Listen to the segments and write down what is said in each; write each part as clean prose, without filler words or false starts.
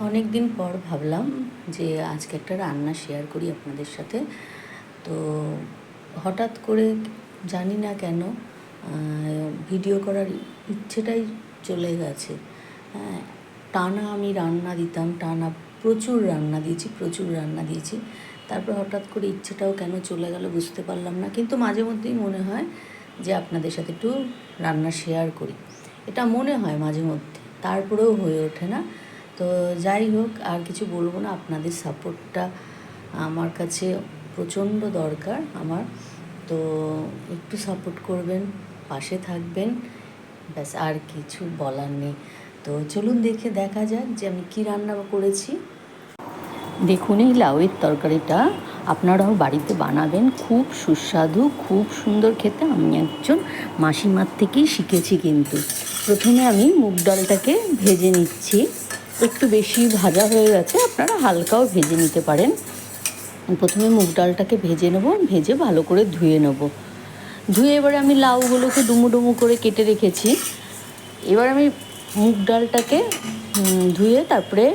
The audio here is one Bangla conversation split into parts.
অনেক দিন পর ভাবলাম যে আজকে একটা রান্না শেয়ার করি আপনাদের সাথে। তো হঠাৎ করে জানি না কেন ভিডিও করার ইচ্ছেটাই চলে গেছে। হ্যাঁ, টানা আমি রান্না দিতাম, টানা প্রচুর রান্না দিয়েছি। তারপর হঠাৎ করে ইচ্ছেটাও কেন চলে গেল বুঝতে পারলাম না, কিন্তু মাঝে মধ্যেই মনে হয় যে আপনাদের সাথে একটু রান্না শেয়ার করি, এটা মনে হয় মাঝে মধ্যে, তারপরেও হয়ে ওঠে না। তো যাই হোক, আর কিছু বলবো না, আপনাদের সাপোর্টটা আমার কাছে প্রচণ্ড দরকার আমার। তো একটু সাপোর্ট করবেন, পাশে থাকবেন, ব্যাস, আর কিছু বলার নেই। তো চলুন দেখা যাক যে আমি কী রান্না করেছি। দেখুন, এই লাউয়ের তরকারিটা আপনারাও বাড়িতে বানাবেন, খুব সুস্বাদু, খুব সুন্দর খেতে। আমি একজন মাসিমার থেকেই শিখেছি। কিন্তু প্রথমে আমি মুগ ডালটাকে ভেজে নিচ্ছি, একটু বেশি ভাজা হয়ে গেছে, আপনারা হালকাও ভেজে নিতে পারেন। প্রথমে মুগ ডালটাকে ভেজে নেব, ভেজে ভালো করে ধুয়ে নেব। ধুয়ে এবারে আমি লাউগুলোকে ডুমু ডুমু করে কেটে রেখেছি। এবার আমি মুগ ডালটাকে ধুয়ে তারপরে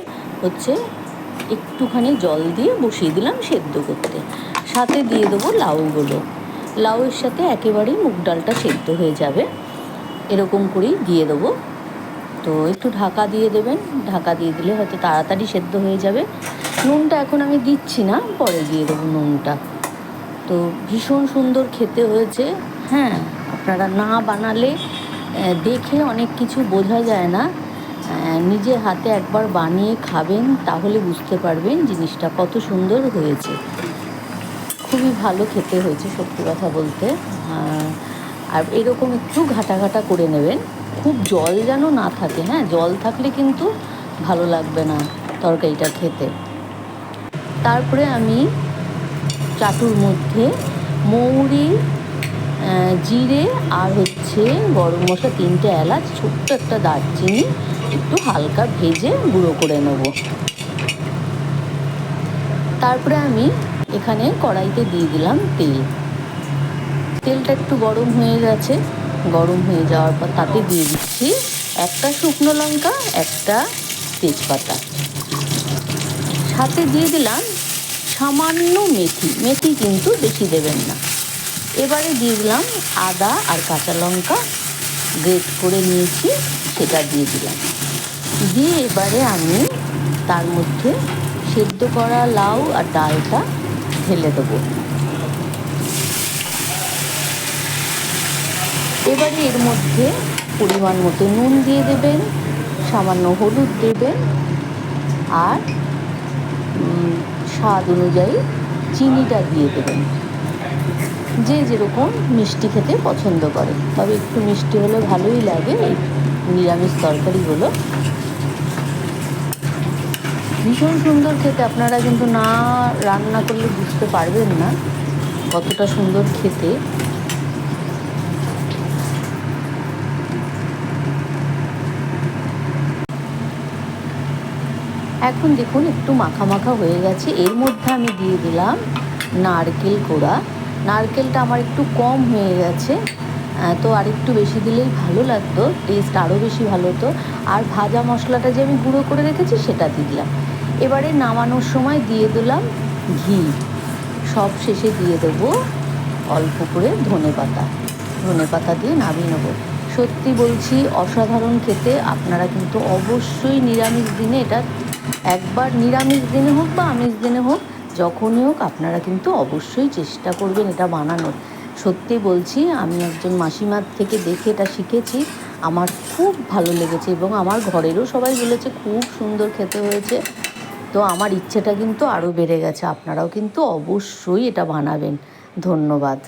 একটুখানি জল দিয়ে বসিয়ে দিলাম সেদ্ধ করতে। সাথে দিয়ে দেবো লাউগুলো। লাউয়ের সাথে একেবারেই মুগ ডালটা সেদ্ধ হয়ে যাবে, এরকম করেই দিয়ে দেবো। তো একটু ঢাকা দিয়ে দেবেন, ঢাকা দিয়ে দিলে হয়তো তাড়াতাড়ি সেদ্ধ হয়ে যাবে। নুনটা এখন আমি দিচ্ছি না, পরে দিয়ে দেবো নুনটা। তো ভীষণ সুন্দর খেতে হয়েছে। হ্যাঁ, আপনারা না বানালে দেখে অনেক কিছু বোঝা যায় না, নিজে হাতে একবার বানিয়ে খাবেন, তাহলে বুঝতে পারবেন জিনিসটা কত সুন্দর হয়েছে। খুবই ভালো খেতে হয়েছে সত্যি কথা বলতে। আর এরকম একটু ঘাটা ঘাটা করে নেবেন, খুব জল যেন না থাকে। হ্যাঁ, জল থাকলে কিন্তু ভালো লাগবে না তরকারিটা খেতে। তারপরে আমি চাটুর মধ্যে মৌরি, জিরে আর গরম মশলা, 3টে এলাচ, ছোট্ট একটা দারচিনি একটু হালকা ভেজে গুঁড়ো করে নেব। তারপরে আমি এখানে কড়াইতে দিয়ে দিলাম তেল। তেলটা একটু গরম হয়ে গেছে, গরম হয়ে যাওয়ার পর তাতে দিয়ে দিচ্ছি একটা শুকনো লঙ্কা, একটা তেজপাতা, সাথে দিয়ে দিলাম সামান্য মেথি কিন্তু বেশি দেবেন না। এবারে দিয়ে দিলাম আদা আর কাঁচা লঙ্কা গ্রেট করে নিয়েছি, সেটা দিয়ে দিলাম। দিয়ে এবারে আমি তার মধ্যে সেদ্ধ করা লাউ আর ডালটা ঢেলে দেবো। এবারে এর মধ্যে পরিমাণ মতো নুন দিয়ে দেবেন, সামান্য হলুদ দেবেন, আর স্বাদ অনুযায়ী চিনিটা দিয়ে দেবেন। যে যেরকম মিষ্টি খেতে পছন্দ করে, তবে একটু মিষ্টি হলে ভালোই লাগে এই নিরামিষ তরকারিগুলো। ভীষণ সুন্দর খেতে, আপনারা কিন্তু না রান্না করলে বুঝতে পারবেন না কতটা সুন্দর খেতে। এখন দেখুন একটু মাখা মাখা হয়ে গেছে। এর মধ্যে আমি দিয়ে দিলাম নারকেল কোড়া। নারকেলটা আমার একটু কম হয়ে গেছে, তো আর একটু বেশি দিলেই ভালো লাগতো, টেস্ট আরও বেশি ভালো হতো। আর ভাজা মশলাটা যে আমি গুঁড়ো করে রেখেছি সেটা দিলাম। এবারে নামানোর সময় দিয়ে দিলাম ঘি। সব শেষে দিয়ে দেবো অল্প করে ধনে পাতা দিয়ে নামিয়ে নেবো। সত্যি বলছি, অসাধারণ খেতে। আপনারা কিন্তু অবশ্যই নিরামিষ দিনে এটা একবার, নিরামিষ দিনে হোক বা আমিষ দিনে হোক, যখনই হোক, আপনারা কিন্তু অবশ্যই চেষ্টা করবেন এটা বানানোর। সত্যি বলছি, আমি একজন মাসিমার থেকে দেখে এটা শিখেছি, আমার খুব ভালো লেগেছে এবং আমার ঘরেরও সবাই বলেছে খুব সুন্দর খেতে হয়েছে। তো আমার ইচ্ছেটা কিন্তু আরও বেড়ে গেছে, আপনারাও কিন্তু অবশ্যই এটা বানাবেন। ধন্যবাদ।